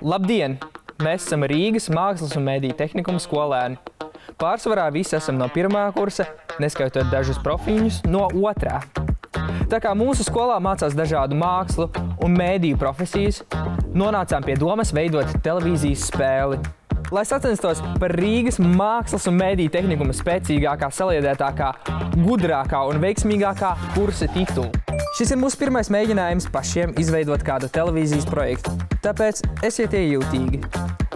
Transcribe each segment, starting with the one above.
Labdien! Mēs esam Rīgas Mākslas un mediju tehnikuma skolēni. Pārsvarā visi esam no 1. kursa, neskaitot dažus profiņus, no 2. Tā kā mūsu skolā mācās dažādu mākslu un mediju profesijas, nonācām pie domas veidot televīzijas spēli. Lai sacenstos par Rīgas Mākslas un mediju tehnikuma spēcīgākā, saliedētākā, gudrākā un veiksmīgākā kursa titulu. Šis ir mūsu pirmais mēģinājums pašiem izveidot kādu televīzijas projektu, tāpēc esiet iejūtīgi.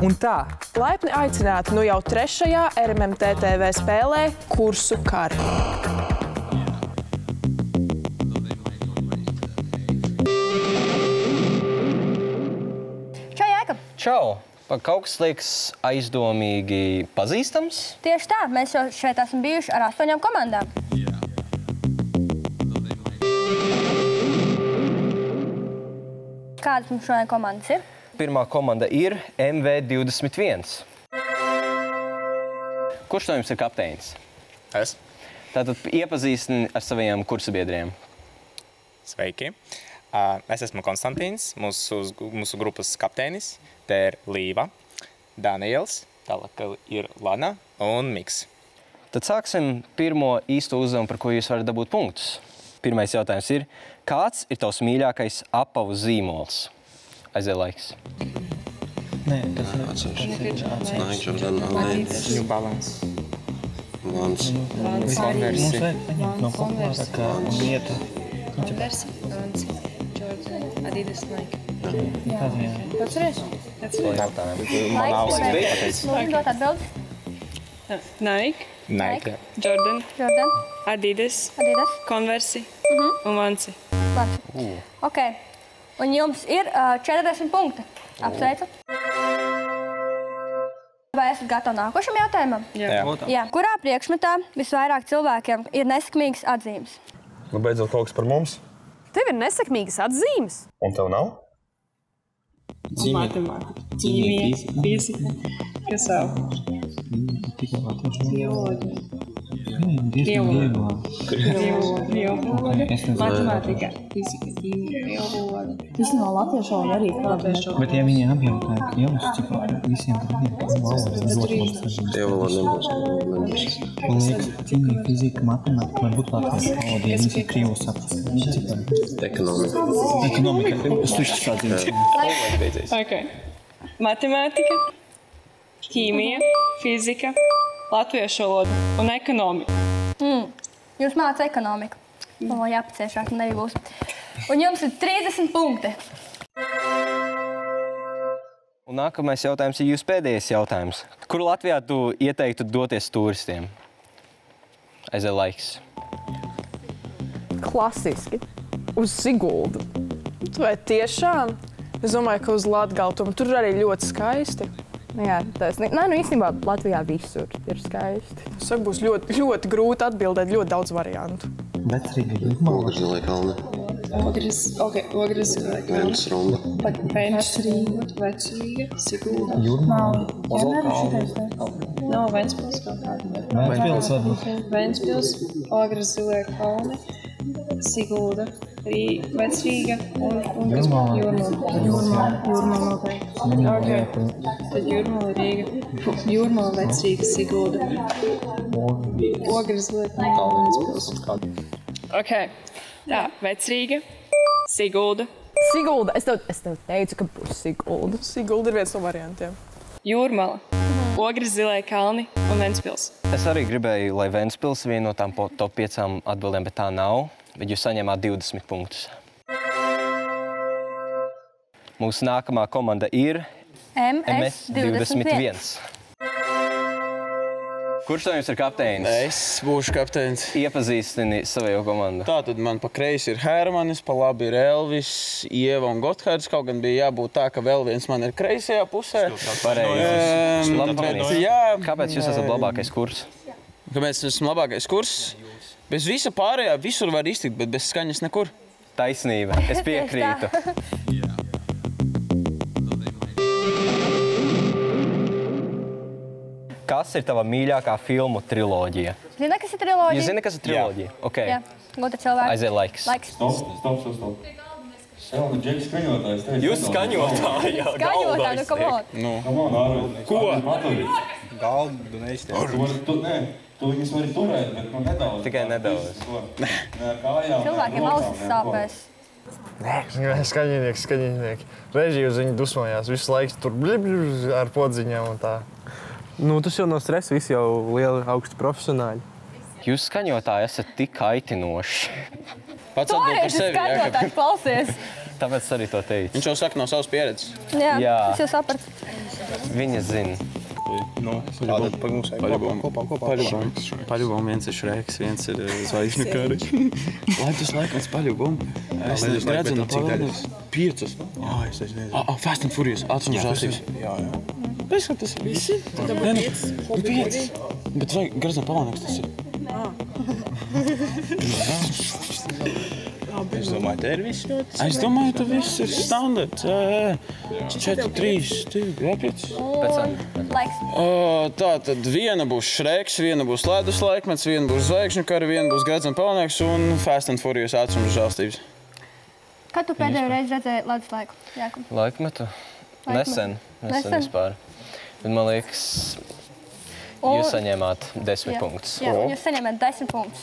Un tā. Laipni aicināti jau 3. RMMT TV spēlē Kursu kari. Čau, Jēkab! Čau! Kaut kas liekas aizdomīgi pazīstams? Tieši tā, mēs jau šeit esam bijuši ar 8 komandām. Kādas mums šodien komandas ir? Pirmā komanda ir MV21. Kurš no jums ir kapteinis? Es. Tātad iepazīstini ar saviem kursabiedriem. Sveiki. Es esmu Konstantīns, mūsu grupas kapteinis. Te ir Līva, Daniels, tālāk ir Lana un Miks. Tad sāksim pirmo īsto uzdevumu, par ko jūs varat dabūt punktus. Pirmais jautājums ir, kāds ir tavs mīļākais apavu zīmols? Aiziet laiks. Nē, tas ir Nike, Jordan, Alliance. New Balance. Vans. Converse. No populārākā lieta. Converse, Vans, Jordan, Adidas, Nike. Pats reiz? Man ausis. Lūdzu, dot atbildi. Nike, Nike. Jordan, Jordan, Adidas, Adidas, Converse un Vansi. Vansi. Ok. Un jums ir 40 punkti. Apsveicu. Vai esat gatavi nākošam jautājumam? Jā. Kurā priekšmetā visvairāk cilvēkiem ir nesekmīgas atzīmes? Nu, beidzot kaut kas par mums. Tev ir nesekmīgas atzīmes? Un tev nav? Matemātika, ķīmija, fizika, kas vēl? Matemātika, fizika, ķīmija, krievvaloda. Tas no latviešu valoda arī latviešu. Bet ja viņi apjautā krievus, cik visiem Krievvaloda nebūs. Man liekas, ķīmija, fizika, matemātika, man būtu latviešu valoda, ja visi krievu saprast. Ekonomika. Ekonomika. Es tuši sācīju. Ok. Matemātika, ķīmija, fizika, latviešu valoda un ekonomika. Jūs māca ekonomiku. Jāpaciešāk, man arī būs. Un jums ir 30 punkti. Un nākamais jautājums ir jūsu pēdējais jautājums. Kur Latvijā tu ieteiktu doties turistiem? Aiziet laiks. Klasiski. Uz Siguldu. Vai tiešām? Es domāju, ka uz Latgalu. Tur arī ļoti skaisti. Jā, īstenībā Latvijā visur ir skaisti. Es saku, būs ļoti grūti atbildēt, ļoti daudz variantu. Vecrīga Jūrmala. Ogres Zilē kalni. Ogres Zilē kalni. Vēnus Ronda. Vecrīga, Sigulda. Jūrmala. Nav Ventspils kaut kāda. Ventspils varbūt. Ventspils, Ogres Zilē kalni, Sigulda, Vecrīga un Jūrmala noteikti. Tad Jūrmala, Rīga. Jūrmala, Vecrīga, Sigulda. Ogres Zilē kalni, Ventspils. Ok. Tā, Vecrīga, Sigulda. Sigulda. Es tev teicu, ka būs Sigulda. Sigulda ir viens no variantiem. Jūrmala, Ogres Zilē kalni un Ventspils. Es arī gribēju, lai Ventspils viena no tām top 5 atbildēm, bet tā nav. Bet jūs saņemāt 20 punktus. Mūsu nākamā komanda ir MS21. Kurš no jums ir kapteinis? Es būšu kapteinis. Iepazīstini savu komandu. Tātad man pa kreisi ir Hermanis, pa labi ir Elvis, Ieva un Gotthards. Kaut gan bija jābūt tā, ka vēl viens man ir kreisajā pusē. Pareizi. Jā. Kāpēc jūs esat labākais kurs? Kāpēc esmu labākais kurs? Bez visa pārējā visur var iztikt, bet bez skaņas nekur. Taisnība. Es piekrītu. Kas ir tava mīļākā filmu triloģija? Zini, kas ir triloģija? Jūs zini, kas ir triloģija? Jā. Ok. Jā. Gota cilvēki. Aiziet laiks. Laiks. Stop. Jūs skaņotāji jau Skaņotāji, nu, come on. Ko? Galdu neiztiek. Tu viņus vari turēt, bet nedaudz. Tikai nedaudz. Cilvēkiem ausis sāpēs. Skaņinieki. Režija uz viņu dusmojās. Visu laiku tur ar podziņām un tā. Nu, tas jau nav stress, visi jau lieli augsti profesionāļi. Jūs skaņotāji esat tik aitinoši. Pats atbild par sevi, Skaņotāji, klausies. Tāpēc arī to teicu. Viņš jau saka no savas pieredzes. Jā, Jā. es jau sapratu. Viņa zina. Paļubom, viens ir Šreks, viens ir Zvaigžņu kari. Laiptas laikmets paļubom. Es redzu, no pavēlnieks 5. Fast and Furious, ātrums žāstības. Jā. Pēc, ka tas ir visi? Nē, 5. Bet vai Gradzena pavēlnieks tas ir? Es domāju, te ir viss ļoti. Es domāju, ka viss ir standarts. 4, 3, 2, 5. Laiks. Tā tad viena būs Šreks, viena būs Ledus laikmets, viena būs Zvaigžņu kari, viena būs Gradzena pavēlnieks un Fast and Furious ātrums žāstības. Kad tu pēdējo reizi redzēji ledus laiku, Jākub? Laikmetu? Nesen vispār. Bet man liekas, jūs saņēmāt 10 punktus. Jā, jūs saņēmāt 10 punktus.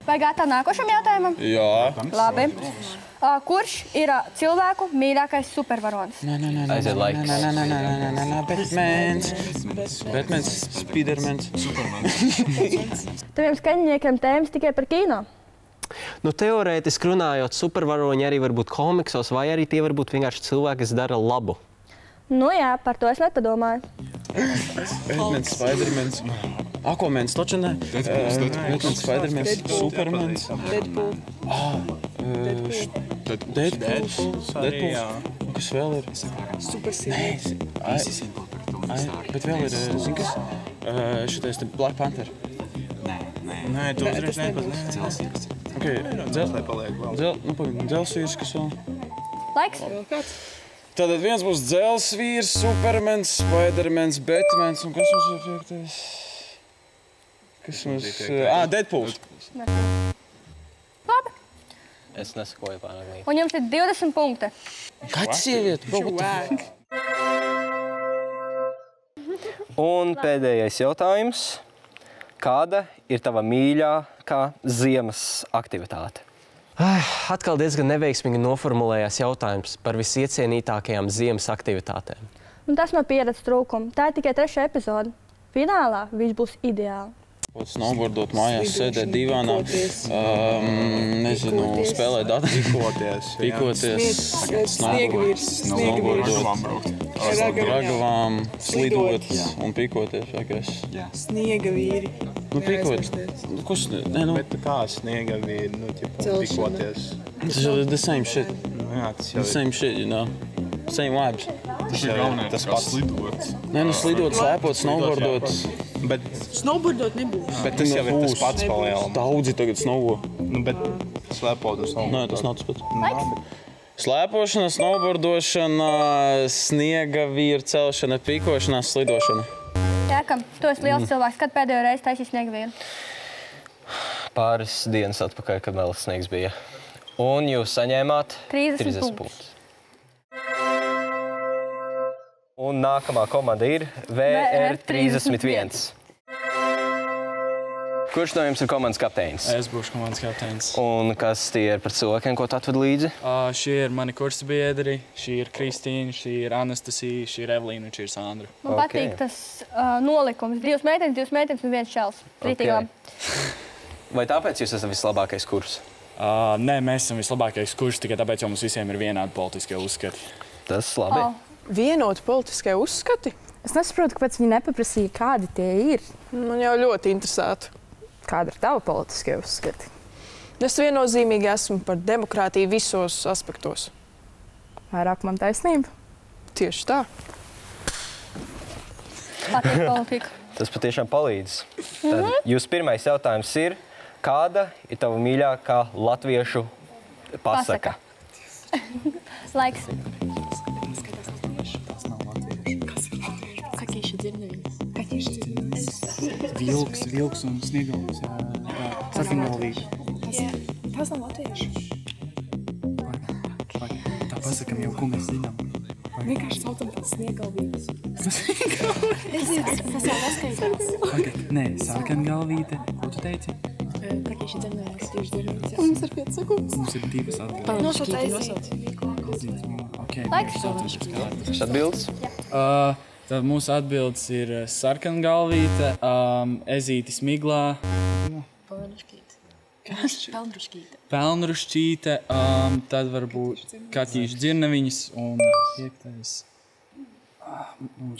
Vai gatavi nākošam jautājumam? Jā. Labi. Kurš ir cilvēku mīļākais supervaronis? Aiziet laiks. Batmans, Spidermans. Taviem skaņniekiem tēmas tikai par kino? Nu, teorētiski runājot, supervaroņi arī var būt komiksos, vai arī tie var būt vienkārši cilvēki, kas dara labu. Nu jā, par to es nepadomāju. Batmans, Spidermans. Aquamans, taču ne? Batmans, Spidermans, Supermans. Deadpools. Kas vēl ir? Bet vēl ir, zin kas? Šitais te Black Panther. Nē, tu uzreiz nepazini. Dzelsvīrs, kas vēl? Laiks. Tātad viens būs Dzelsvīrs, Supermans, Spidermans, Batmans un kas mums ir piektais? Kas mums... Deadpools. Labi. Es nesakoju pārāk. Un jums ir 20 punkti. Kāds sievieti? Un pēdējais jautājums. Kāda ir tava mīļākā ziemas aktivitāte? Atkal diezgan neveiksmīgi noformulējās jautājums par visiecienītākajām ziemas aktivitātēm. Un tas nav pieredzes trūkuma. Tā ir tikai 3. epizode. Finālā viss būs ideāli. Snowboardot mājās, sēdēt divānā, nezinu, spēlēt datu. Pikoties, snowboardot, ragavām, slidot un pikoties. Sniega vīri. Nu, pikot. Bet kā sniega vīri, pikoties? Tas ir the same shit. The same shit, you know. Same vibes. Tas pats slidot. Nē, nu slidot, slēpot, snowboardot. Bet Snowboardot nebūs. Bet tas jau ir tas pats palielina. Daudzi tagad snowbo. Nu, bet slēpot uz snowboard. Nē, tas nav tas pats. Slēpošana, snowboardošana, sniega vīra celšana, pikošana, slidošana. Jākam, tu esi liels cilvēks. Kad pēdējo reizi taisīji sniega vīru? Pāris dienas atpakaļ, kad vēl sniegs bija. Un jūs saņēmāt 30 punktus. Un nākamā komanda ir VR31. Kurš no jums ir komandas kapteinis? Es būšu komandas kapteinis. Un kas tie ir par cilvēkiem, ko tu atved līdzi? Šie ir mani kursa biedri, šī ir Kristīna, šī ir Anastasija, šī ir Evelīna un šī ir Sandra. Man patīk tas nolikums. 2 meitenes un 1 čels. Rītīgām. Vai tāpēc jūs esat vislabākais kurs? Nē, mēs esam vislabākais kurs, tikai tāpēc, jo mums visiem ir vienādi politiskie uzskati. Tas labi. Vienoti politiskie uzskati? Es nesaprotu, kāpēc viņi nepaprasīja, kādi tie ir. Man jau ļoti interesētu. Kāda ir tava politiskie uzskati? Es viennozīmīgi esmu par demokrātiju visos aspektos. Vairāk man taisnība? Tieši tā. Patīk politika. Tas patiešām palīdz. Tad jūs pirmais jautājums ir, kāda ir tava mīļākā latviešu pasaka? Laiks. Vilks un sniegums. Sarkangalvīgi. Tas nav latvieši. jau, ko mēs zinām. Vienkārši saucam tās sniegalvītes. Tas jau neskaitās. Nē, sarkangalvīte. Ko tu teici? Prakīši dzernējās, tieši dzernējās. Un mums ir 5 sekundes. Mums ir 2 atbildes. Laiks. Atbildes? Tad mūsu atbildes ir sarkangalvīte, ezītis miglā. Pelnrušķīte, tad varbūt kaķīšu dzirneviņas un 5.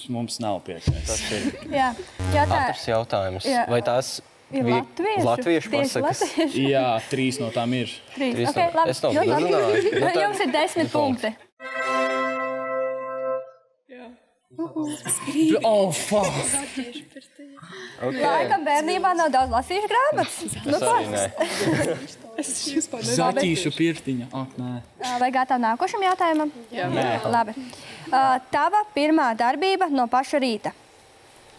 Mums nav 5. Tas ir katrs jautājums. Vai tās ir latviešu pasakas? Jā, 3 no tām ir. 3. Okay, labi. Es nav uzrunāju. Jums ir 10 punkti. Oh, fuck! Laikam bērnībā nav daudz lasījuši grāmatas. Es arī nē. Zaķīšu pirtiņa. Ak, nē. Vai gatavi nākošam jautājumam? Jā. Labi. Tava pirmā darbība no paša rīta.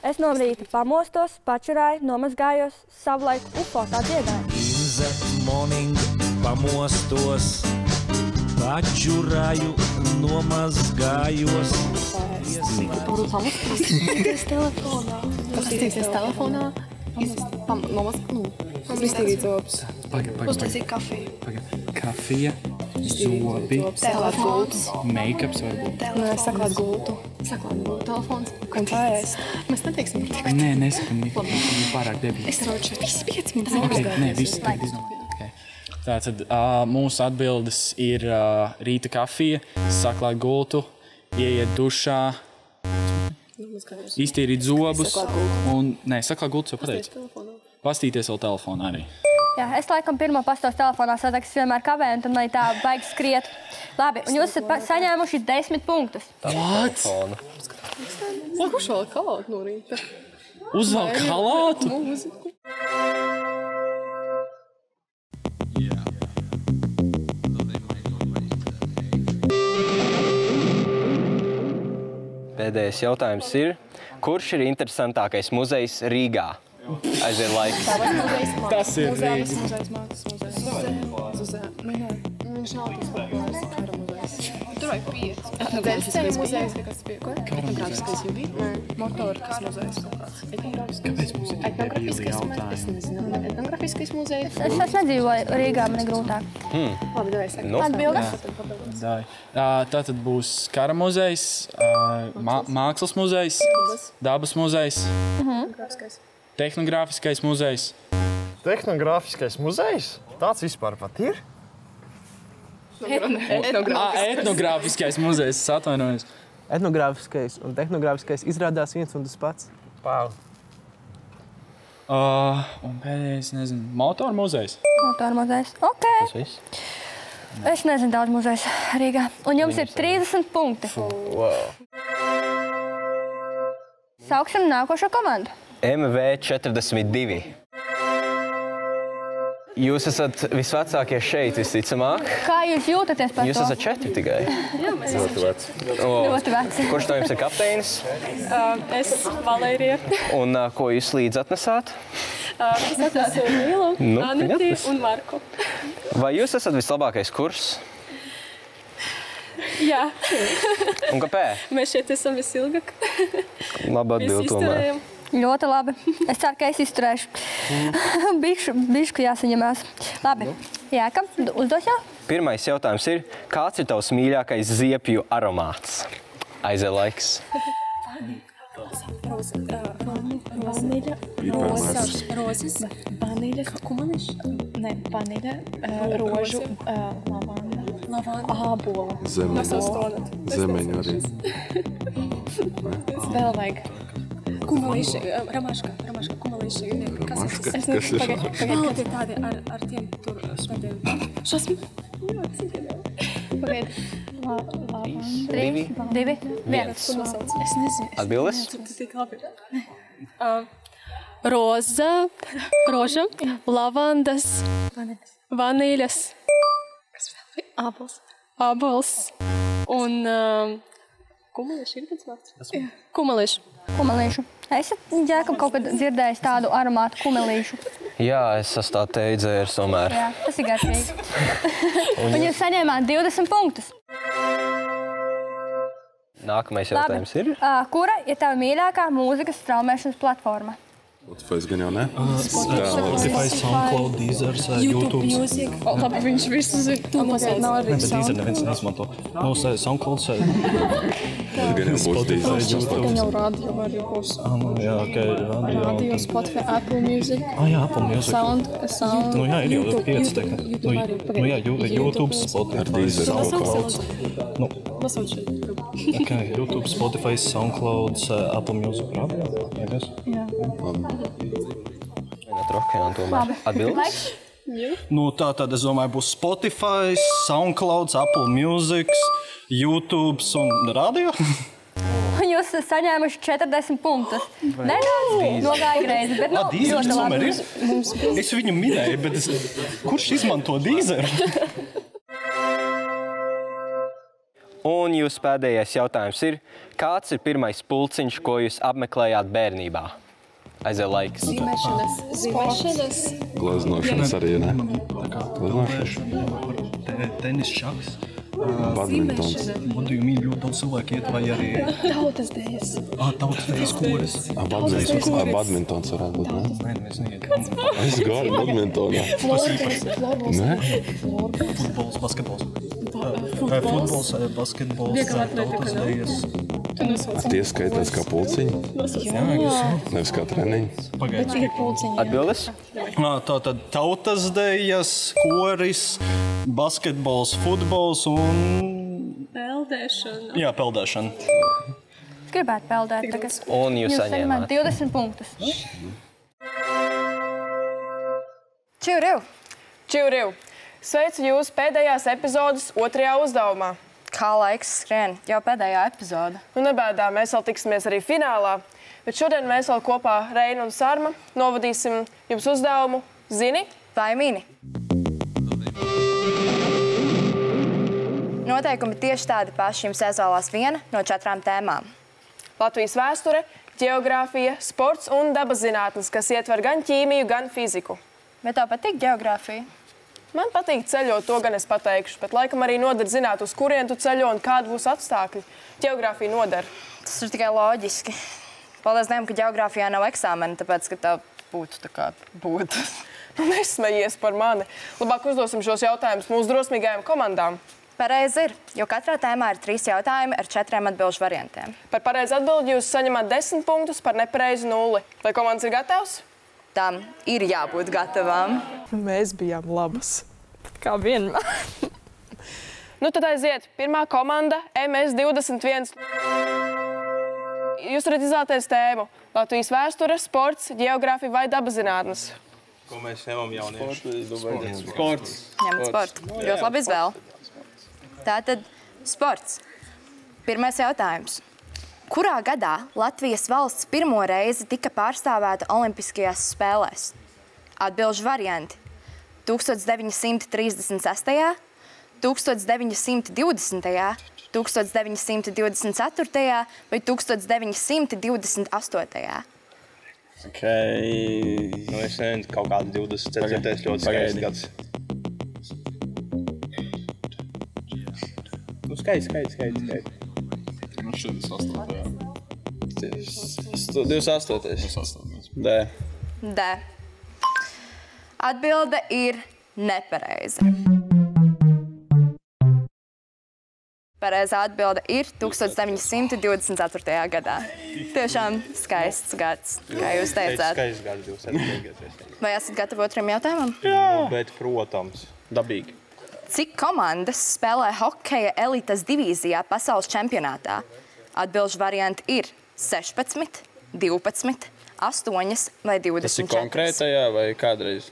Es no rīta pamostos, pačurāju, nomazgājos, savulaik ufo tā dziedāju. In the morning pamostos, pačurāju, nomazgājos. Pastīties telefonā. Iztīrīt zobus. Uztaisīt kafiju. Kafija, zobi, make-ups varbūt. Nē, saklāt gultu. Saklāt gultu telefons. Un tā ēst. Mēs neteiksim par tiktu. Nē, nesakam, viņi pārāk debīgi. Es roču. Visi 5 minūtes. Nē, visi tagad izdomāt. Tātad mūsu atbildes ir rīta kafija, saklāt gultu, ieiet dušā, iztīrīt zobus un, saklāt gultus jau pateicu. Pastīties vēl telefonā arī. Jā, es laikam pirmo pastos telefonā sadaks vienmēr kavēju, un tad man tā baigi skriet. Labi, un jūs esat saņēmuši 10 punktus. What? Kurš vēl kalātu no rīta? Uzvēl kalātu? Mūziku. Pēdējais jautājums ir, kurš ir interesantākais muzejs Rīgā? Aiziet laiks. Tas ir Rīga. Muzejs, mākslas muzejs. Viņš nav tas populārs kara muzejs. Tur vajag 5. Dzelzceļa muzejs bija kāds bija. Ko? Etnogrāfiskais jau bija? Motorikas muzejs kaut kāds. Kāpēc mums ir debīli jautājumi? Es nezinu. Etnogrāfiskais muzejs. Es nedzīvoju Rīgā, man ir grūtāk. Labi, davai saka. Atbildes? Tātad būs kara muzejs, mākslas muzejs, dabas muzejs, tehnogrāfiskais muzejs. Tehnogrāfiskais muzejs? Tāds vispār pat ir? Etnogrāfiskais muzejs, es atvainojos. Etnogrāfiskais un tehnogrāfiskais izrādās viens un tas pats. Pau. Un pēdējais, nezinu, motoru muzejs. Motoru muzejs, ok. Tas viss? Es nezinu daudz muzejs Rīgā. Un jums ir 30 punkti. Wow. Sauksim nākošo komandu. MV42. Jūs esat visvecākie šeit, visticamāk. Kā jūs jūtaties par to? Jūs esat 4 tikai. Jā, mēs Ļoti veci. Ļoti veci. Kurš no jums ir kapteinis? Es, Valērija. Un ko jūs līdz atnesāt? Es atnesu Mīlu, Anneti un Marku. Vai jūs esat vislabākais kurs? Jā. Un kāpēc? Mēs šeit esam visilgāk. Labi atbild tomēr. Ļoti labi. Es ceru, ka es izturēšu. Bišku jāsaņemās. Labi. Jāka, uzdos jau? Pirmais jautājums ir, kāds ir tavs mīļākais ziepju aromāts? Aiziet laiks. Rozes, vaniļa, kumaniš? Nē, vaniļa, rožu, lavanda, ābola. Zemeņu arī. Vēl vajag. Kumalīši, ramaška, kumalīši. Ramaška? Es nezinu, pagaid, kad ir tādi ar tiem tur tādiem. Šasmi? Pagaid. Divi. 1. Es nezinu. Atbildes? Roža, lavandas, vanīļas, ābols un kumalīši ir tāds vārds? Kumalīši. Kumelīšu. Esat, Ģēkab, kaut kad dzirdējis tādu aromātu kumelīšu? Jā, es esmu tā teidzējis tomēr. Jā, tas ir garšīgi. Un jūs saņēmāt 20 punktus. Nākamais jautājums ir? Kura ir tava mīļākā mūzikas straumēšanas platforma? Spotify gan jau ne? Spotify, SoundCloud, Deezer, YouTube Music. Labi, viņš visu zina. Bet Deezer neviens neizmanto. SoundCloud, Gan jau būs Deezer. Gan jau radio arī būs. Jā, radio. Radio, Spotify, Apple Music. Jā, Apple Music. Sound. Nu jā, ir jau 5 tekni. Nu jā, YouTube, Spotify, SoundCloud. Nosauc šeit. YouTube, Spotify, SoundCloud, Apple Music, radio. Jā. Atbildes? Nu, tātad, es domāju, būs Spotify, SoundCloud, Apple Music, YouTube un radio. Jūs saņēmuši 40 punktus. Nedaudz nogāja greizi, bet ļoti labi. Es viņu minēju, bet kurš izmanto Deezeru? Un jūsu pēdējais jautājums ir, kāds ir pirmais pulciņš, ko jūs apmeklējāt bērnībā? Aiziet laiks. Zīmēšanas. Glaznošanas arī, ne? Tenis, šaks. Badmintons. Vadījumi ļoti daudz cilvēku iet vai arī... Tautas dējas. Tautas dējas koris. Badmintons varētu būt, ne? Nē, mēs neiet. Es gāju badmintonā. Ne? Futbols, basketbols. Futbols, basketbols, tautas dējas. Tie skaitās kā pulciņi? Jā. Nevis kā treniņi? Atbildes? Tātad tautas dējas, koris, basketbols, futbols un... Peldēšana. Jā, peldēšana. Gribētu peldēt tagad. Un jūs saņēmāt 20 punktus. Čivriv! Čivriv! Sveicu jūs pēdējās epizodes 2. uzdevumā. Kā laiks skrien, jau pēdējā epizoda. Nu, nebēdā, mēs vēl tiksimies arī finālā, bet šodien mēs vēl kopā Reina un Sarma novadīsim jums uzdevumu Zini vai Mini. Noteikumi tieši tādi paši, jums jāizvēlās viena no 4 tēmām. Latvijas vēsture, ģeogrāfija, sports un dabas zinātnes, kas ietver gan ķīmiju, gan fiziku. Bet tev patīk ģeogrāfija? Man patīk ceļot, to gan es pateikšu, bet laikam arī noder zināt, uz kurien tu ceļo un kādi būs apstākļi. Ģeogrāfija noder. Tas ir tikai loģiski. Paldies Dievam, ka ģeogrāfijā nav eksāmeni, tāpēc, ka tev būtu tā kā būtu. Nesmejies par mani. Labāk uzdosim šos jautājumus mūsu drosmīgajām komandām. Pareizi ir, jo katrā tēmā ir 3 jautājumi ar 4 atbilžu variantiem. Par pareizu atbildi jūs saņemat 10 punktus, par nepareizu 0. Vai komandas ir gatavs? Tam ir jābūt gatavām. Mēs bijām labas. Kā vienmēr. Nu tad aiziet. Pirmā komanda MS21. Jūs varat izvēlēties tēmu. Latvijas vēsture, sports, ģeogrāfija vai dabas zinātnes. Ko mēs ņemam jaunieši? Sports. Ņemat sportu. Ļoti labi izvēle. Tātad sports. Pirmais jautājums. Kurā gadā Latvijas valsts pirmo reizi tika pārstāvēta Olimpiskajās spēlēs? Atbilžu varianti 1936., 1920., 1924. vai 1928. Ok, nu es nezinu, kaut kāds 24. ļoti skaists gads. Nu skaists. Nu, 48. 28. D. D. Atbilde ir nepareiza. Pareizā atbilde ir 1924. gadā. Tiešām skaists gads, kā jūs teicāt. Skaists gads, 24. gads. Vai esat gatavi otram jautājumam? Jā, bet, protams, dabīgi. Cik komandas spēlē hokeja elites divīzijā pasaules čempionātā? Atbilžu varianti ir 16, 12, 8 vai 24. Tas ir konkrētajā vai kādreiz?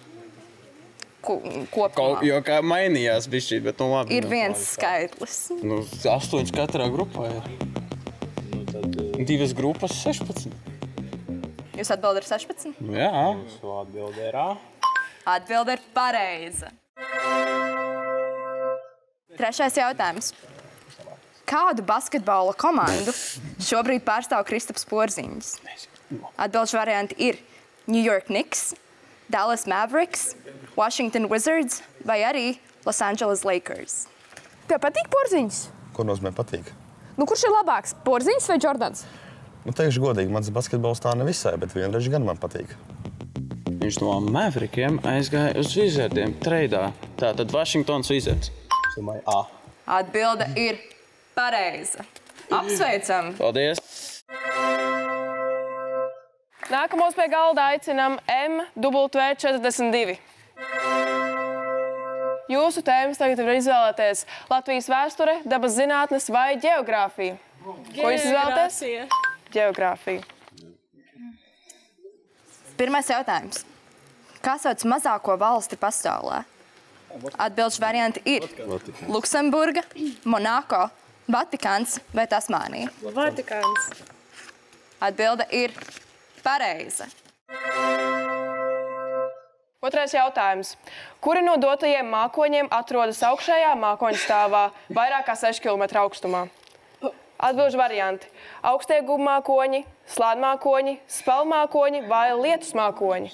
Kopumā. Jo kā mainījās bišķīt, bet nu labi. Ir viens skaitlis. Nu, 8 katrā grupā ir. Nu, tad... 2 grupas 16. Jūs atbildi ir 16? Jā. Jūsu atbilde ir A. Atbilde ir pareiza. Trešais jautājums. Kādu basketbola komandu šobrīd pārstāv Kristaps Porziņš? Atbilžu varianti ir New York Knicks, Dallas Mavericks, Washington Wizards vai arī Los Angeles Lakers. Tev patīk Porziņš? Ko nozīmē patīk? Nu, kurš ir labāks? Porziņš vai Jordans? Nu, teikšu godīgi, mans basketbols tā nevisai, bet vienreiz gan man patīk. Viņš no Maverikiem aizgāja uz Wizardiem treidā. Tātad Washingtons Wizards. Es domāju, A. Atbilde ir pareiza. Apsveicam! Paldies! Nākamos pie galda aicinam MW42. Jūsu tēmas tagad var izvēlēties Latvijas vēsture, dabas zinātnes vai ģeogrāfija. Ko jūs izvēlaties? Ģeogrāfija. Pirmais jautājums. Kā sauc mazāko valsti pasaulē? Atbilžu varianti ir Luksemburga, Monako, Vatikāns vai Tasmānija. Vatikāns. Atbilde ir pareiza. Otrais jautājums. Kuri no dotajiem mākoņiem atrodas augšējā mākoņu stāvā vairāk kā 6 km augstumā? Atbilžu varianti. Augstie gubmākoņi, slānmākoņi, spalmākoņi vai lietusmākoņi?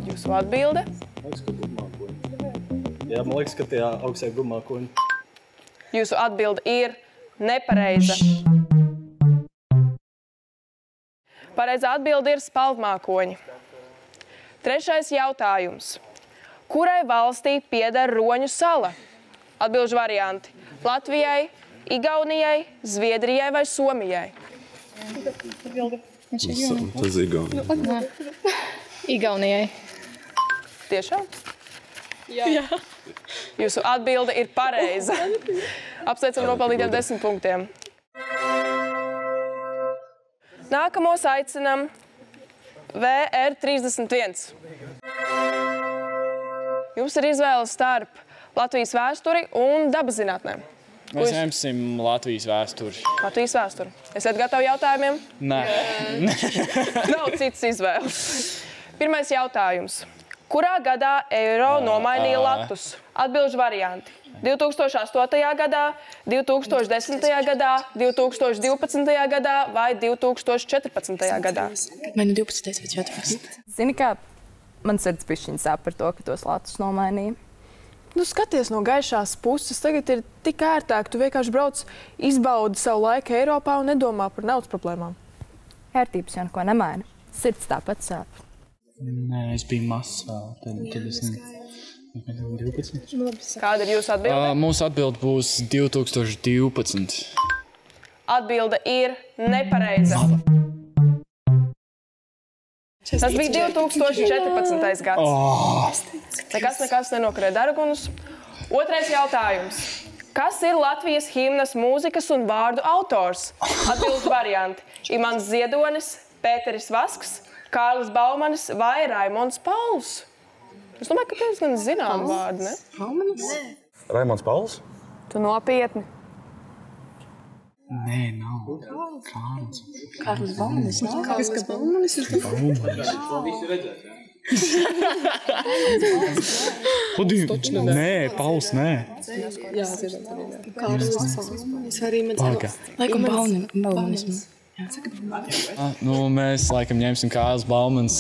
Jūsu atbilde? Jā, man liekas, ka tie augstie gubmākoņi. Jūsu atbilde ir nepareiza. Pareizā atbilde ir spalvmākoņi. Trešais jautājums. Kurai valstī pieder Roņu sala? Atbilžu varianti. Latvijai, Igaunijai, Zviedrijai vai Somijai? Tas ir Igaunija. Igaunijai. Tiešām? Jā. Jūsu atbilde ir pareiza. Apsveicam nopelnītiem 10 punktiem. Nākamos aicinam VR31. Jums ir izvēle starp Latvijas vēsturi un dabas zinātnēm. Mēs ņemsim Latvijas vēsturi. Latvijas vēsturi. Esat gatavi jautājumiem? Nē. Nav citas izvēles. Pirmais jautājums. Kurā gadā eiro nomainīja latus? Atbilžu varianti. 2008. gadā, 2010. gadā, 2012. gadā vai 2014. gadā? Man ir 12. vai 14. Zini, kā man sirds bišķiņ sāp par to, ka tos latus nomainīja. Nu, skaties no gaišās puses. Tagad ir tik ērtāk. Tu vienkārši brauc, izbaudi savu laiku Eiropā un nedomā par naudas problēmām. Ērtības jau neko nemaina. Sirds tāpat sāp. Nē, es biju mazs vēl. Tad es 12. Kāda ir jūsu atbilde? Mūsu atbilde būs 2012. Atbilde ir nepareiza. Tas bija 2014. gads. Nekas nenokrē dargunus. Otrais jautājums. Kas ir Latvijas himnas mūzikas un vārdu autors? Atbilžu varianti. Imants Ziedonis, Pēteris Vasks, Kārlis Baumanis vai Raimonds Pauls? Es domāju, ka tev gan zinām vārdu, ne? Baumanis? Raimonds Pauls? Tu nopietni. Nē, nav. Kārlis. Kārlis Baumanis, nav? Kārlis Baumanis ir Nē, Pauls, nē. Jā, dzirdēt. Kārlis Baumanis arī medzēs. Laikam Baumanis. Nu, mēs laikam ņemsim Kārlis Baumans.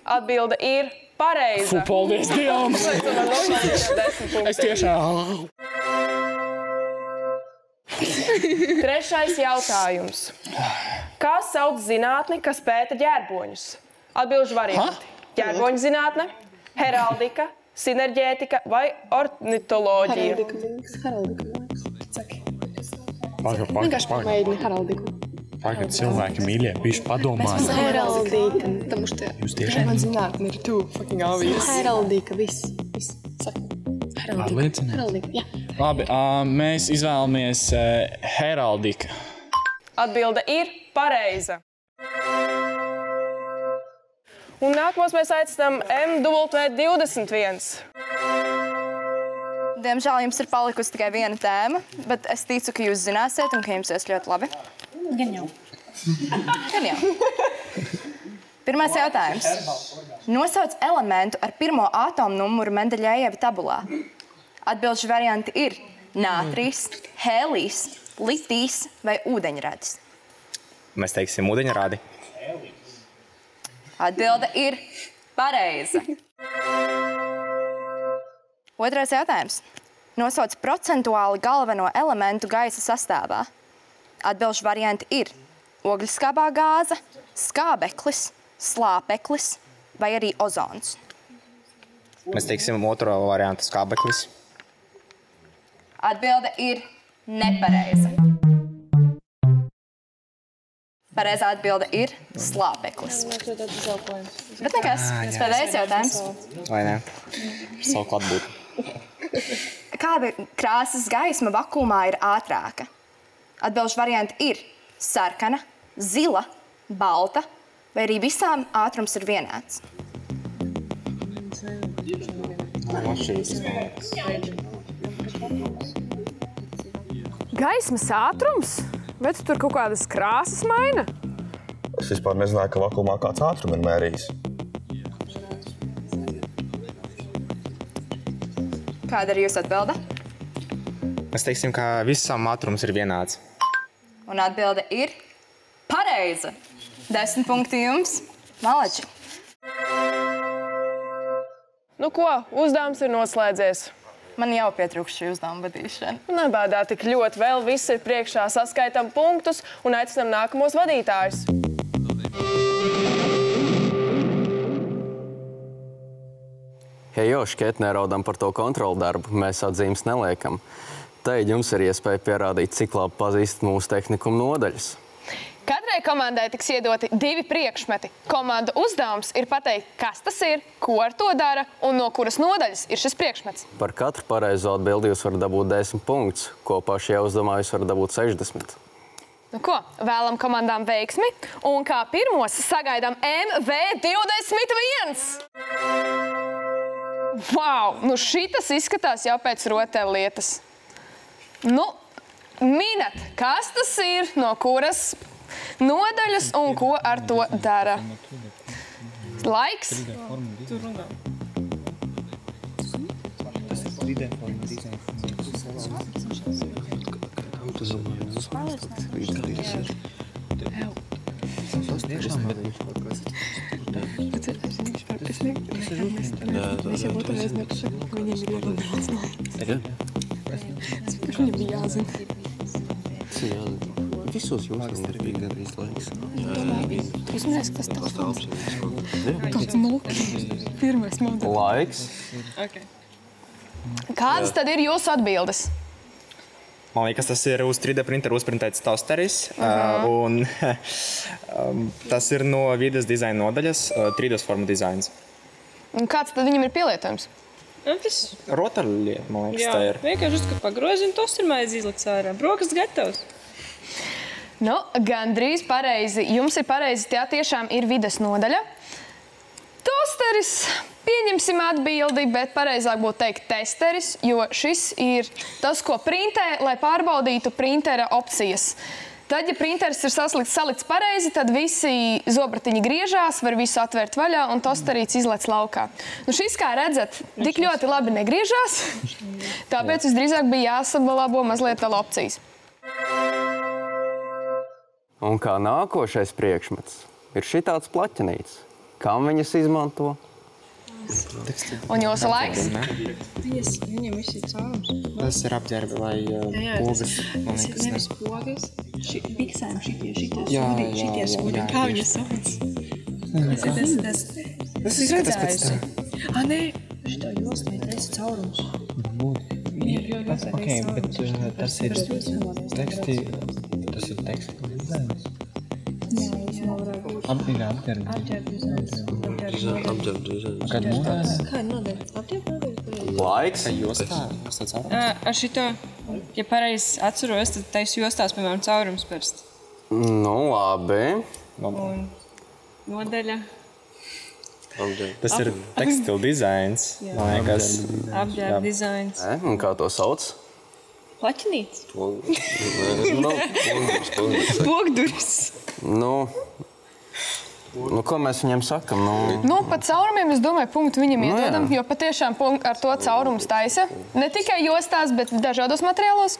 Atbilde ir pareiza. Paldies Dievam! Es tiešām... Trešais jautājums. Kā sauc zinātni, kas pēta ģērboņus? Atbilžu varianti. Ģērboņu zinātne, heraldika, sinerģētika vai ornitoloģija? Heraldika. Pagad cilvēki mīļie, bišķi padomāja. Heraldika. Jūs tiešām? Man zinātne ir too fucking obvious. Heraldika, viss. Heraldika, jā. Labi, mēs izvēlamies heraldika. Atbilde ir pareiza. Un nākamos mēs aicinām MW21. Diemžēl jums ir palikusi tikai viena tēma, bet es ticu, ka jūs zināsiet un ka jums ies ļoti labi. Gan jau. Gan jau. Pirmais jautājums. Nosauc elementu ar pirmo atomu numuru Mendeļejeva tabulā. Atbilžu varianti ir nātrijs, hēlijs, litijs vai ūdeņradis. Mēs teiksim ūdeņradi. Atbilde ir pareiza. Otrais jautājums. Nosauc procentuāli galveno elementu gaisa sastāvā. Atbilžu varianti ir ogļskābā gāze, skābeklis, slāpeklis vai arī ozons. Mēs teiksim otro variantu skābeklis. Atbilde ir nepareiza. Pareizā atbilde ir slāpeklis. Bet nekas, pēdējais jautājums. Vai ne? Savu klātbūtni. Kāda krāsas gaisma vakumā ir ātrāka? Atbilžu varianti ir sarkana, zila, balta, vai arī visām ātrums ir vienāds. Gaismas ātrums? Vai tu tur kaut kādas krāsas maina? Es vispār nezināju, ka vakumā kāds ātrums ir mērījis. Kāda ir jūsu atbilde? Mēs teiksim, ka visam ātrums ir vienāds. Un atbilde ir pareiza. 10 punkti jums. Malači. Nu ko, uzdevums ir noslēdzies. Man jau pietrūkst šī uzdevuma vadīšana. Nebādā tik ļoti vēl, viss ir priekšā, saskaitam punktus un aicinam nākamos vadītājus. Hei, jau šķiet neraudam par to kontrolu darbu, mēs atzīmes neliekam. Tad jums ir iespēja pierādīt, cik labi pazīst mūsu tehnikuma nodaļas. Katrai komandai tiks iedoti 2 priekšmeti. Komandu uzdevums ir pateikt, kas tas ir, ko ar to dara un no kuras nodaļas ir šis priekšmets. Par katru pareizo atbildi jūs varat dabūt 10 punktus, kopā šajā uzdevumā jūs varat dabūt 60. Nu ko, vēlam komandām veiksmi un kā pirmos sagaidām MV21! Vau, nu šitas izskatās jau pēc rotaļlietas. Nu, minat, kas tas ir, no kuras nodaļas un ko ar to dara. Laiks. Viņam bija jāzina. Visos jūs bija gandrīz laiks. Es nezinu, kas tas tāds. Tāds Nokia. Pirmais modelis. Laiks. Kādas tad ir jūsu atbildes? Man liekas, tas ir uz 3D printeru uzprintēts tosteris. Un tas ir no vides dizaina nodaļas 3D formu dizains. Un kāds tad viņam ir pielietojums? Rotaļlieta, man liekas, tā ir. Vienkārši uzskatu pagrozi un tostermaizi izliks ārā. Brokas gatavs. Nu, gandrīz pareizi. Jums ir pareizi, tā tiešām ir vides nodaļa. Tosteris, pieņemsim atbildi, bet pareizāk būtu teikt testeris, jo šis ir tas, ko printē, lai pārbaudītu printera opcijas. Tad, ja printeris ir salikts pareizi, tad visi zobratiņi griežās, var visu atvērt vaļā un tosterīts izlec laukā. Nu, šis, kā redzat, tik ļoti labi negriežās, tāpēc visdrīzāk bija jāsabalabo mazliet vēl opcijas. Un kā nākošais priekšmets ir šitāds plaķenīts. Kam viņas izmanto? Un jūsu laiks? Viņam viss ir caurums. Tas ir apģērbi vai pogas. Tas ir nevis pogas. Biksēm šitie Jā. skūdi. Kā viņas sauc? Tas izskatās pēc tā. Nē, šitā jostai ir caurums. Ok, bet tas ir teksti dizains. Kad mūdēs? Kā ir nodeļa? Apģērbi? Laiks. Ar šito, ja pareizi atceros, tad taisu jostās, piemēram, caurums perst. Nu, labi. Un nodeļa. Tas ir tekstila dizains, man liekas. Apģērbi dizains. Un kā to sauc? Plaķinīts. Pogduris. Nu, ko mēs viņam sakam? Nu, pa caurumiem, es domāju, punktu viņam iedodam, jo patiešām ar to caurumus taisa. Ne tikai jostās, bet dažādos materiālos.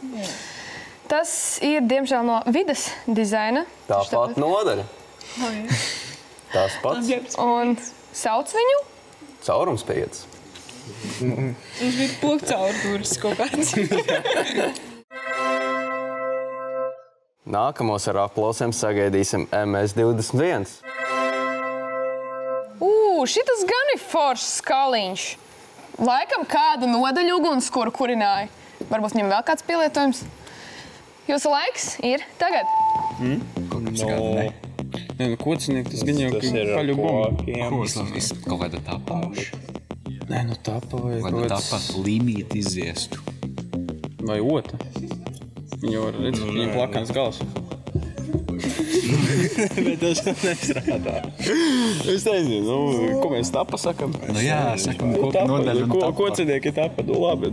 Tas ir, diemžēl, no vides dizaina. Tāpat nodaļa. Tas pats. Un sauc viņu? Caurums 5. Mums bija pokcaurdūris kaut kāds. Nākamos ar aplausiem sagaidīsim MS21. Šitas gan ir foršs skaliņš. Laikam kādu nodaļu ugunskura kurināja. Varbūt viņam vēl kāds pielietojums. Jūsu laiks ir tagad. Nē, kocinieki, tas gan jau paļu bumbu. Kaut kāda tapauša. Nē, tapa vai kaut kāds... Tapa līmīt iziestu. Vai ota. Viņa var redzēt, viņa plakans gals. Bet tas nestrādā. Es nezinu, ko mēs tapa sakam? Jā, sakam, koku nodaļu un tapa. Kocinieki tapa, labi,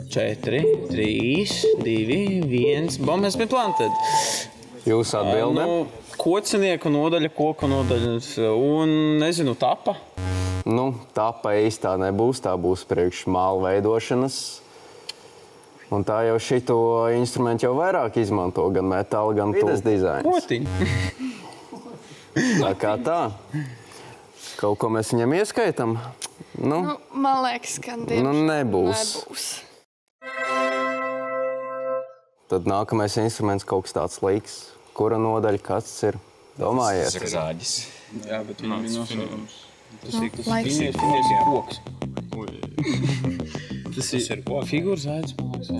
4, 3, 2, 1, bombes bija planted. Jūs atbilde? Kocinieku nodaļa, koku nodaļa un, nezinu, tapa. Tapa īstā nebūs, tā būs priekš māla veidošanas. Un tā jau šito instrumentu jau vairāk izmanto, gan metāla, gan vides dizains. Potiņi. Tā kā tā. Kaut ko mēs viņam ieskaitam? Man liekas, ka nebūs. Tad nākamais instruments kaut kas tāds līks. Kura nodaļa, kas tas ir? Domājiet. Zāģis. Jā, bet viņam ir nosaucums. Laiks. Tas ir koks. Tas ir figūrzāģis, man liekas.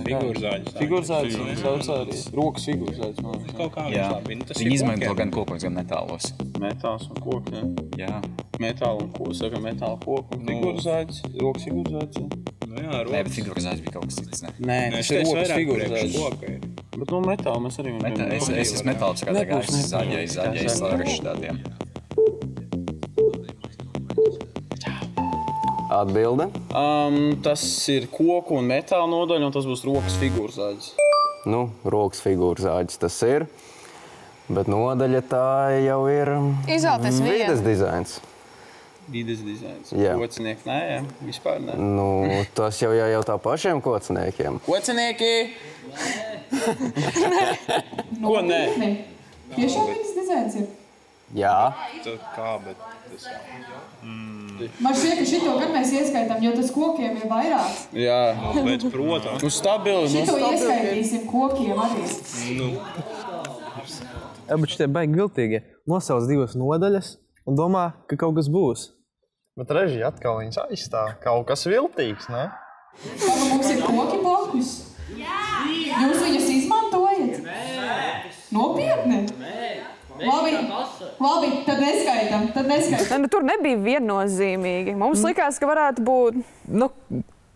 Figūrzāģis sauc arī. Rokas figūrzāģis, man liekas. Kaut kā viņš labi. Viņi izmanto gan kokos, gan metālos. Metāls un koki, jā. Metāla un koki, saka metāla koki un figūrzāģis. Rokas figūrzāģis. Nē, bet figūrzāģis bija kaut kas cits, ne? Nē, tas ir rokas figūrzāģis. Bet metālu mēs arī... Es esmu metāls kādā gājis zaļais lārišs tādiem. Atbilde? Tas ir koku un metāla nodaļa, un tas būs rokas figūrzāģis. Rokas figūrzāģis tas ir, bet nodaļa tā jau ir vides dizains. Vides dizains. Jā. Kocinieki, nē, jā, vispār nē. Tas jau jājautā pašiem kociniekiem. Kocinieki! Ko nē? Tiešām vides dizains ir? Jā. Kā, bet tas... Man šķiet, ka šito gan mēs ieskaitām, jo tas kokiem ir vairāk. Jā, bet protams. Stabili. Šito ieskaitīsim kokiem arī. Jā, bet šitie baigi viltīgie. Nosauc divas nodaļas un domā, ka kaut kas būs. Bet režija atkal viņas aizstāv. Kaut kas viltīgs, ne? Mums ir koki blakus. Jūs viņas izmantojat? Nopietni? Labi, tad neskaitam. Tur nebija viennozīmīgi. Mums likās, ka varētu būt...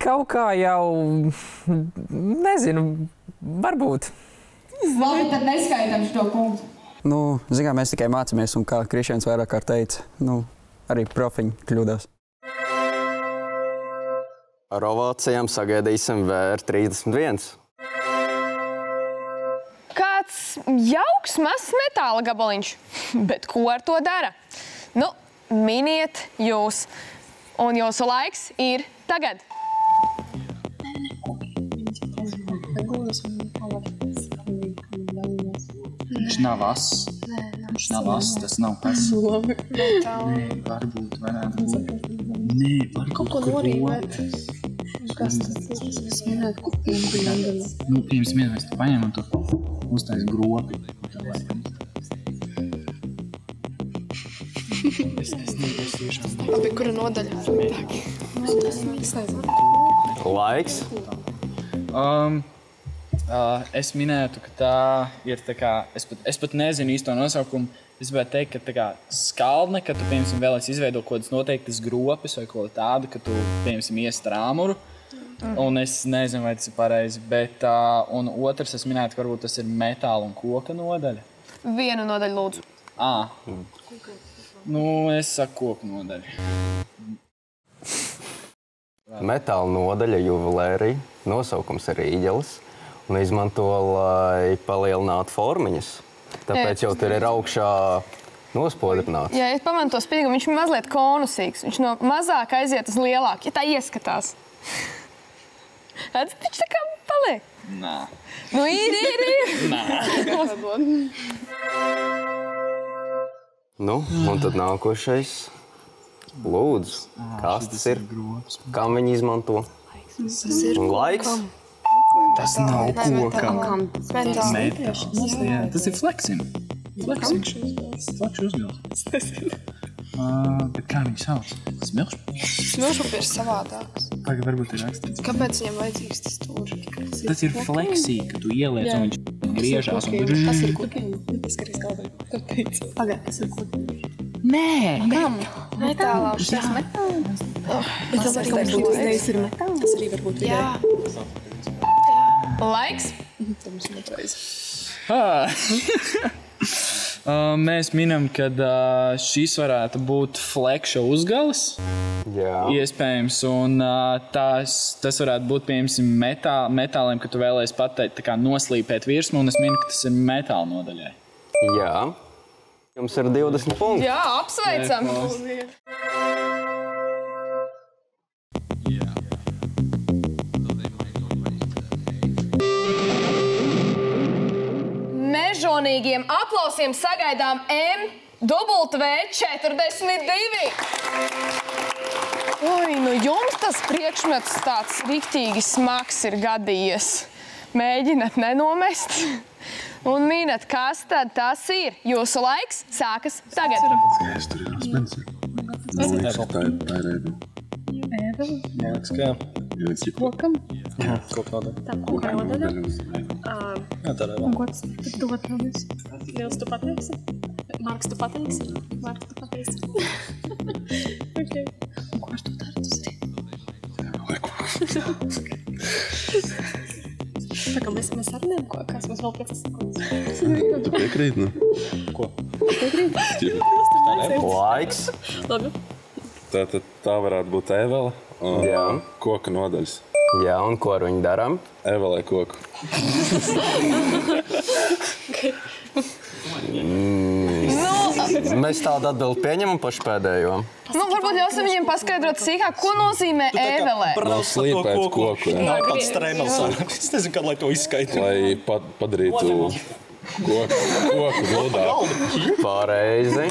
Kaut kā jau... Nezinu, varbūt. Labi, tad neskaitam šo punktu. Zinām, mēs tikai mācāmies, un kā Krišjāns vairāk kārt teica, arī profiņi kļūdās. Ar ovācijām sagaidīsim VR31. Kāds jauks mazs metāla gabaliņš, bet ko ar to dara? Miniet jūs, un jūsu laiks ir tagad. Viņš nav ass. Tas nav kas. Nē, varbūt varētu būt. Nē, var kaut ko norīvēt. Kas tas ir? Es minētu kupiem, pirms minēs, tu paņem un tu uztais grobi. Labi, kura nodaļa? Laiks? Es minētu, ka tā ir tā kā, es pat nezinu īsto nosaukumu. Es gribētu teikt, ka tā kā skaldne, ka tu, piemēram, vēlēs izveidot kaut kādas noteiktas gropes vai kaut tādu, ka tu, piemēram, iest rāmuru. Un es nezinu, vai tas ir pareizi, bet, un otrs, es minētu, ka varbūt tas ir metāla un koka nodaļa. Vienu nodaļu lūdzu. Es saku koku nodaļu. Metāla nodaļa juvelērija, nosaukums ir īģelis, un izmanto, lai palielinātu formiņas. Tāpēc jau tur ir augšā nospodrināts. Ja pamanu to spīgumu, viņš ir mazliet konusīgs. Viņš no mazāk aiziet uz lielāku, ja tā ieskatās. Redz, viņš tā kā paliek. Nā. Ir. Nā. Un tad nākošais Lūdzu, kas tas ir? Kam viņi izmanto? Un laiks? Tas nav kokam. Tas ir fleksim. Flekšu uzgals. Bet kā viņi sauc? Smilšpapīrs? Smilšpapīrs savādāks. Tagad varbūt ir rakstīts. Kāpēc viņam vajadzīgs tas tur? Tas ir fleksī, ka tu ieliec un viņš griežās. Tas ir kokiem. Es karīs galvai. Kāpēc? Pagad, tas ir kokiem. Nē! Kam? Metālā. Tas metālā? Bet tas arī ir metālā. Tas arī varbūt vidē. Laiks? Mēs minam, ka šis varētu būt flekša uzgalis. Jā. Iespējams, un tas varētu būt, piemēram, metāliem, ka tu vēlēs pateikt, tā kā noslīpēt virsmu, un es minu, ka tas ir metāla nodaļai. Jā. Jums ir 20 punkti. Jā, apsveicam! Mežonīgiem aplausiem sagaidām MW42. Oi, nu jums tas priekšmets tāds riktīgi smags ir gadījies. Mēģināt nenomest un minat, kas tad tas ir. Jūsu laiks sākas tagad. Es tur ir Spencer. Tā ir ēdama. Man liekas, ka jā. Kokam? Jā, koka nodaļa. Tā koka nodaļa? Jā, tā ir Un ko tas dod mums? Liels, tu pateiksi? Marks, tu pateiksi? Marks, tu pateiksi? Ok. Un ko ar tu dari? Tu zini? Tā kā mēs sarunājam, kas mums vēl 5 sekundes. Tu piekrīt, nu? Ko? Piekrīt? Laiks. Labi. Tātad tā varētu būt Evela un koka nodaļas. Jā, un ko ar viņu darām? Evelai koku. Mēs tādu atbildi pieņemam pašu pēdējo. Nu, varbūt ļausim viņiem paskaidrot sīkāk, ko nozīmē ēvelē. Slīpēt koku. Nav kāds strēmels. Es nezinu, kā lai to izskaitu. Lai padarītu koku gludāku. Pareizi.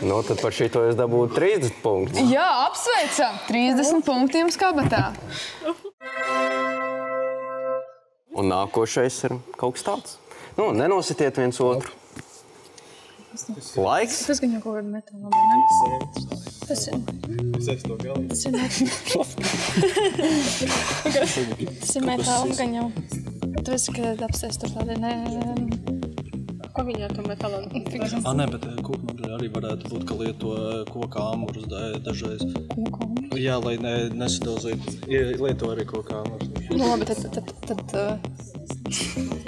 Nu, tad par šito es dabūtu 30 punktus. Jā, apsveicam. 30 punkti jums kabatā. Un nākošais ir kaut kas tāds. Nu, nenositiet viens otru. Laiks. Tas gan jau kaut kāda metāla, vai ne? Tas ir... Tas ir metāla, gan jau. Tu esi, ka apsēs tur tādi, ne... Ko viņi ar to metālu? Nē, bet kūknodaļa arī varētu būt, ka lieto koka āmurus dažreiz. Koka āmurus? Jā, lai nesadozīt. Lieto arī koka āmurus. Nu, labi, tad...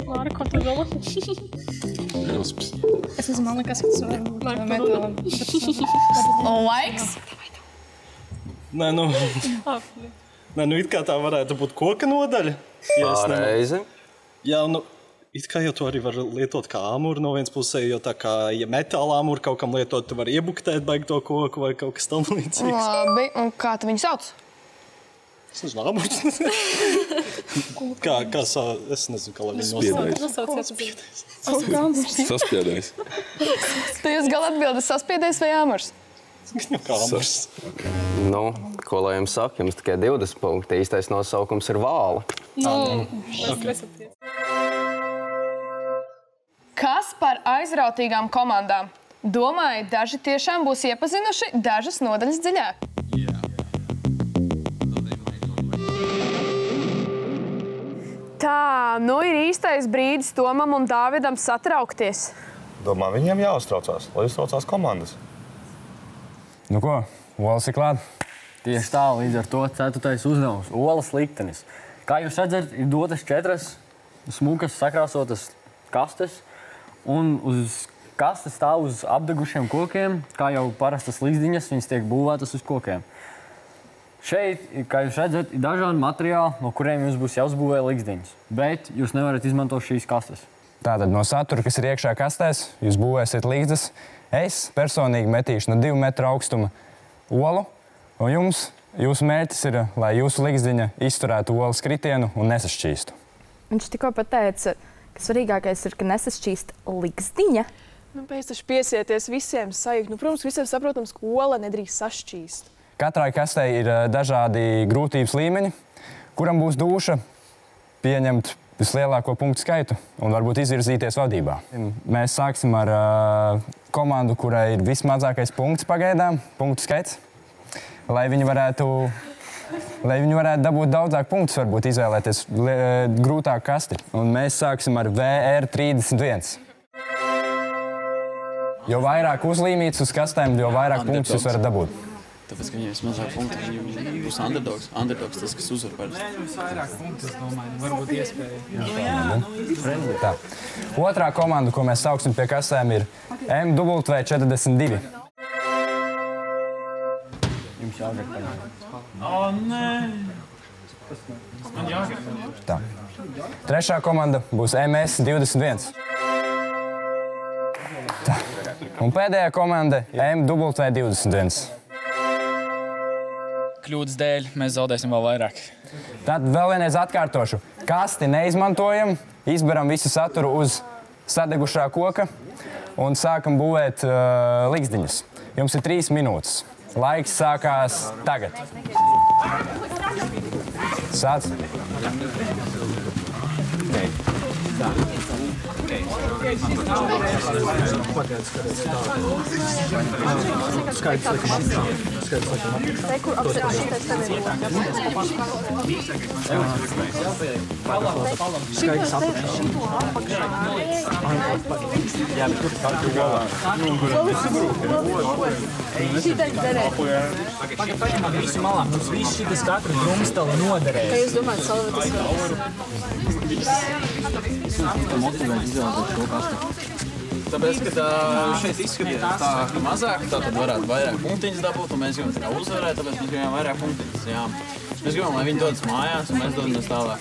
Lāra, ko tu dala? Es nezinu, man liekas, ka tas var būt metālam. Laiks? Nē, nu... Nē, nu it kā tā varētu būt koka nodaļa. Pareizi. Jā, nu... It kā jau to arī var lietot kā āmuru no viens pusē, jo tā kā, ja metāla āmuru kaut kam lietot, tu vari iebuktēt baigi to koku vai kaut kas tam līdzīgs. Labi, un kā tu viņu sauc? Es nezinu, āmurs. Kā sauc? Es nezinu, kā lai viņu Saspiedējs. Tu jūs gal atbildes saspiedējs vai āmurs? Kā āmurs. Nu, ko lai jums saka, jums tikai 20 punkti. Īstais nosaukums ir vāla. Kas par aizrautīgām komandām? Domāju, daži tiešām būs iepazinuši dažas nodaļas dziļāk. Tā, nu ir īstais brīdis Tomam un Dāvidam satraukties. Domā, viņiem jāuztraucās, lai uztraucās komandas. Nu ko, olas ir klāt? Tieši tā, līdz ar to 4. uzdevums. Olas liktenis. Kā jūs redzat, ir dotas 4 smukas sakrāsotas kastes. Un uz kastes stāv uz apdegušiem kokiem, kā jau parastas līzdiņas, viņas tiek būvētas uz kokiem. Šeit, kā jūs redzat, ir dažādi materiāli, no kuriem jums būs jāuzbūvē līzdiņas. Bet jūs nevarat izmantot šīs kastes. Tātad no satura, kas ir iekšā kastēs, jūs būvēsiet līdzes. Es personīgi metīšu no 2 metru augstuma olu, un jūsu mērķis ir, lai jūsu līzdiņa izturētu olas kritienu un nesašķīstu. Viņš tikko pateica, ka svarīgākais ir, ka nesašķīst līzdiņa. Nu, pēc taču piesieties visiem sajūgt. Nu, protams, visiem saprotams, ka ola nedrīkst sašķīst. Katrai kastei ir dažādi grūtības līmeņi, kuram būs dūša pieņemt vislielāko punktu skaitu un varbūt izvirzīties vadībā. Mēs sāksim ar komandu, kurai ir vismazākais punkts pagaidām, punktu skaits, lai viņi varētu dabūt daudzāk punktus, varbūt izvēlēties grūtāku kasti. Un mēs sāksim ar VR31. Jo vairāk uzlīmīts uz kastēm, jo vairāk punktus jūs varat dabūt. Tāpēc, ka viņiem ir mazāk punktu, viņi būs underdogs. Underdogs tas, kas uzvar parasti. Nē, jums vairāk punktu, es domāju, varbūt iespēja. Tā. Otrā komanda, ko mēs sauksim pie kastēm, ir MW42. Jums jāgāk panāk. Nē! Man jāgāk. Tā. Trešā komanda būs MS21. Tā. Un pēdējā komanda MW21. Kļūdas dēļ mēs zaudēsim vēl vairāk. Tad vēl vienreiz atkārtošu. Kasti neizmantojam, izberam visu saturu uz sadegušā koka un sākam būvēt ligzdiņas. Jums ir 3 minūtes. Laiks sākās tagad. Sāc. Visu malā, mums viss šitas katru drumstali noderēs. Kā jūs domājat, Salvetas Motivēt izvēlēties šo kastu. Tāpēc, ka šeit izskatījās tā, ka mazāk, tad varētu vairāk punktiņas dabūt, un mēs gribam tā kā uzvarēt, tāpēc mēs gribam vairāk punktiņas. Jā. Mēs gribam, lai viņi dodas mājās, un mēs dodamies tālāk.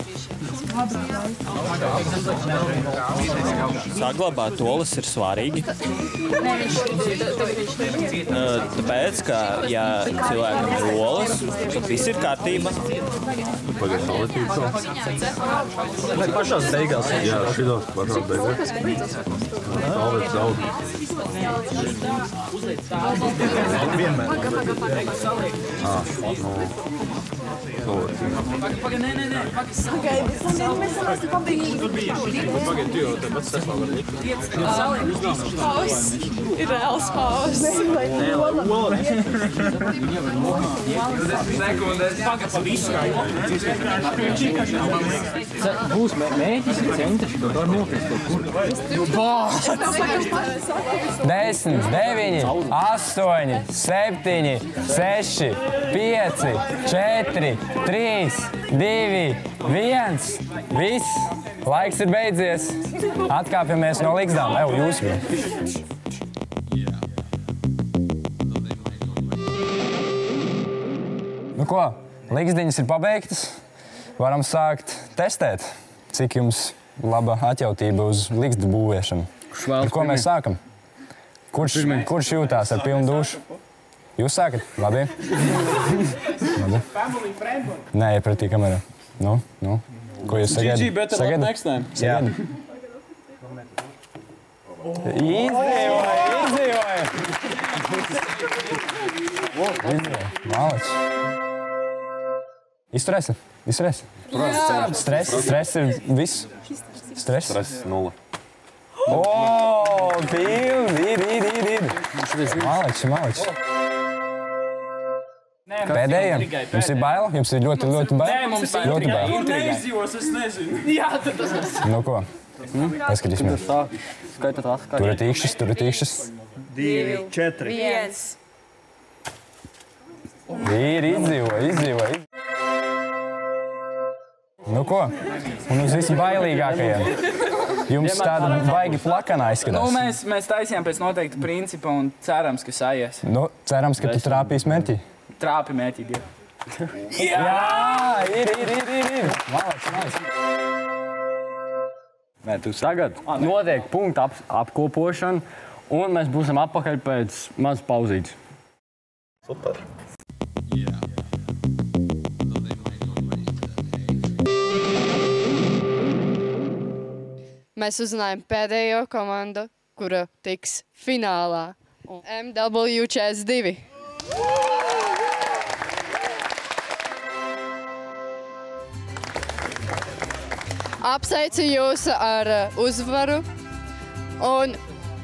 Saglabāt olas ir svarīgi. Tāpēc, ka, ja cilvēkam ir olas, tad viss ir kārtība. Pagaidā saulētības vēl? Vai pašās beigās? Jā, šitās pašās beigās. Saulētas zaud. Vienmēr. Pagaid, tu jau tāpat sefā var likt. Haus. Ir reāls haus. Būs mēģis ir centri, to var nokrist kaut kur. 10, 9, 8, 7, 6, 5, 4, 3, 2, 1. Viss. Laiks ir beidzies. Atkāpjamies no ligzdām. Ev, jūs vēl. Nu ko, ligzdiņas ir pabeigtas. Varam sākt testēt, cik jums laba atjautība uz ligzdu būvēšanu. Ar ko mēs sākam? Kurš jūtās ar pilnu dušu? Jūs sākat? Labi. Labi. Nē, iepratī kamerā. Nu. Ko jūs sagaidat? GG, better luck next time. Sagaidat? Izdzīvoja! Malač. Izturēsi? Stress ir viss? Stress? Stress 0. O, ir. Malač. Pēdējiem? Jums ir bail? Jums ir ļoti bail? Nē, mums ir ļoti bail. neizdzīvos, es nezinu. Jā, tad tas. Nu ko? Paskatīsimies. Tur ir tīkšķis. 2, 4. 1. Ir, izdzīvoja. Nu ko? Un uz visbailīgākajiem. Jums tāda baigi plakana izskatās. Nu, mēs taisījām pēc noteikta principa un cerams, ka sajies. Nu, cerams, ka tu trāpīsi mērķī. Trāpi mērķī, Dievu. Jā, ir. Malac. Nē, tu sagad. Notiek punktu apkopošana, un mēs būsim atpakaļ pēc mazas pauzītes. Super. Mēs uzzinājām pēdējo komandu, kura tiks finālā. MW42. Apsveicu jūs ar uzvaru. Un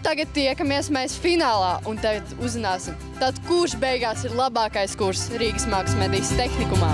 tagad tiekamies mēs finālā un tagad uzzināsim, tad kurš beigās ir labākais kurs Rīgas Mākslas medijas tehnikumā.